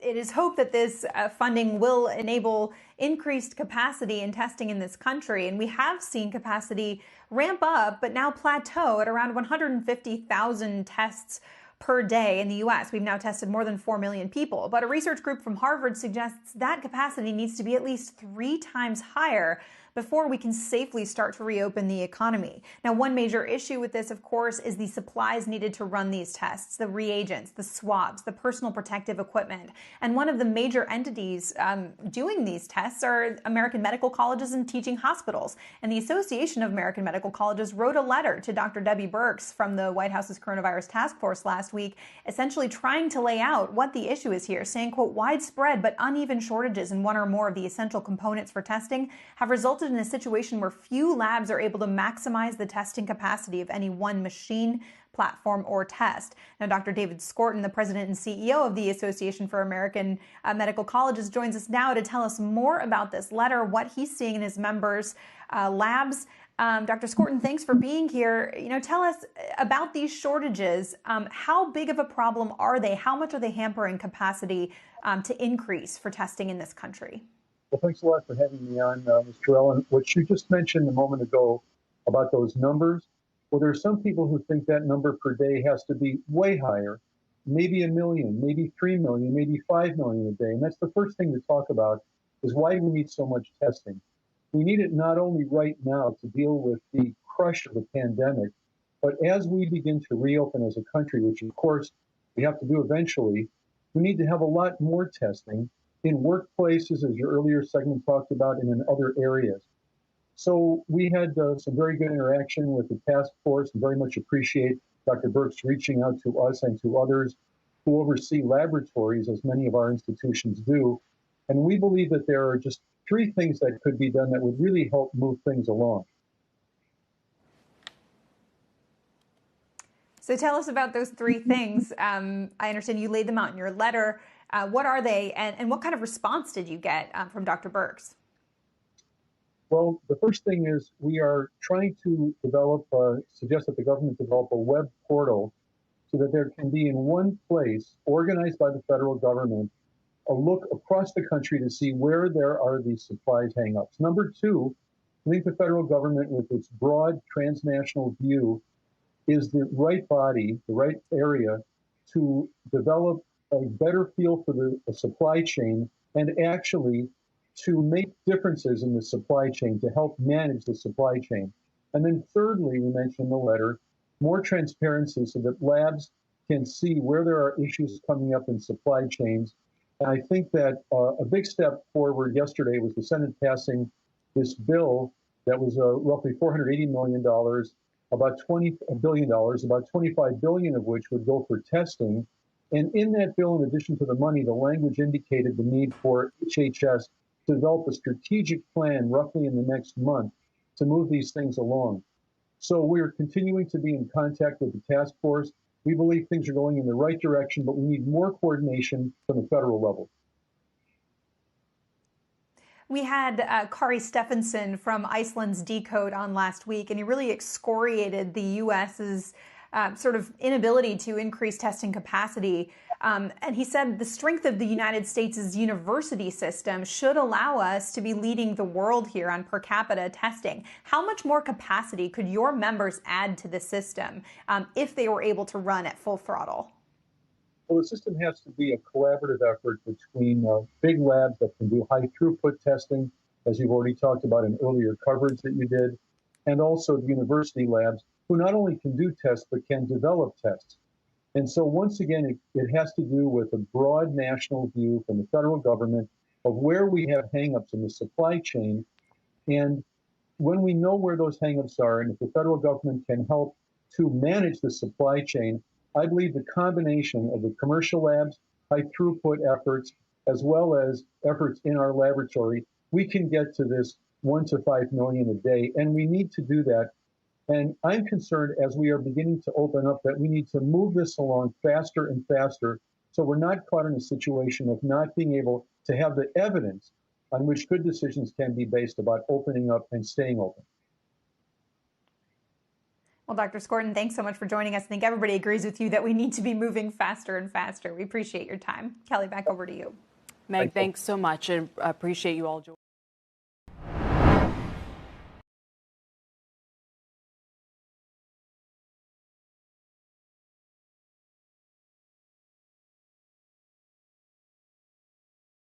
it is hoped that this funding will enable increased capacity in testing in this country. And we have seen capacity ramp up, but now plateau at around 150,000 tests per day in the U.S. We've now tested more than 4 million people. But a research group from Harvard suggests that capacity needs to be at least 3 times higher before we can safely start to reopen the economy. Now, one major issue with this, of course, is the supplies needed to run these tests, the reagents, the swabs, the personal protective equipment. And one of the major entities doing these tests are American medical colleges and teaching hospitals. And the Association of American Medical Colleges wrote a letter to Dr. Debbie Birx from the White House's coronavirus task force last week, essentially trying to lay out what the issue is here, saying, quote, widespread but uneven shortages in one or more of the essential components for testing have resulted in a situation where few labs are able to maximize the testing capacity of any one machine, platform, or test. Now, Dr. David Skorton, the president and CEO of the Association for American Medical Colleges, joins us now to tell us more about this letter, what he's seeing in his members' labs. Dr. Skorton, thanks for being here. Tell us about these shortages. How big of a problem are they? How much are they hampering capacity to increase for testing in this country? Well, thanks a lot for having me on, Ms. Tirrell. And what you just mentioned a moment ago about those numbers, well, there are some people who think that number per day has to be way higher, maybe 1 million, maybe 3 million, maybe 5 million a day. And that's the first thing to talk about is why we need so much testing. We need it not only right now to deal with the crush of the pandemic, but as we begin to reopen as a country, which of course we have to do eventually, we need to have a lot more testing in workplaces, as your earlier segment talked about, and in other areas. So we had some very good interaction with the task force and very much appreciate Dr. Birx reaching out to us and to others who oversee laboratories, as many of our institutions do. And we believe that there are just 3 things that could be done that would really help move things along. So tell us about those 3 things. I understand you laid them out in your letter. What are they, and what kind of response did you get from Dr. Birx? Well, the first thing is we are trying to suggest that the government develop a web portal so that there can be in one place, organized by the federal government, a look across the country to see where there are these supplies hang-ups. Number 2, I think the federal government, with its broad transnational view, is the right body, the right area to develop a better feel for the supply chain and actually to make differences in the supply chain to help manage the supply chain. And then thirdly, we mentioned in the letter, more transparency so that labs can see where there are issues coming up in supply chains. And I think that a big step forward yesterday was the Senate passing this bill that was roughly $480 million, about $20 billion, about $25 billion of which would go for testing. And in that bill, in addition to the money, the language indicated the need for HHS to develop a strategic plan roughly in the next month to move these things along. So we're continuing to be in contact with the task force. We believe things are going in the right direction, but we need more coordination from the federal level. We had Kari Stephenson from Iceland's Decode on last week, and he really excoriated the U.S.'s sort of inability to increase testing capacity. And he said the strength of the United States' university system should allow us to be leading the world here on per capita testing. How much more capacity could your members add to the system if they were able to run at full throttle? Well, the system has to be a collaborative effort between big labs that can do high throughput testing, as you've already talked about in earlier coverage that you did, and also the university labs who not only can do tests, but can develop tests. And so once again, it has to do with a broad national view from the federal government of where we have hangups in the supply chain. And when we know where those hangups are, and if the federal government can help to manage the supply chain, I believe the combination of the commercial labs, high throughput efforts, as well as efforts in our laboratory, we can get to this 1 to 5 million a day. And we need to do that. And I'm concerned as we are beginning to open up that we need to move this along faster and faster so we're not caught in a situation of not being able to have the evidence on which good decisions can be based about opening up and staying open. Well, Dr. Skorton, thanks so much for joining us. I think everybody agrees with you that we need to be moving faster and faster. We appreciate your time. Kelly, back over to you. Meg, thanks so much, and appreciate you all joining.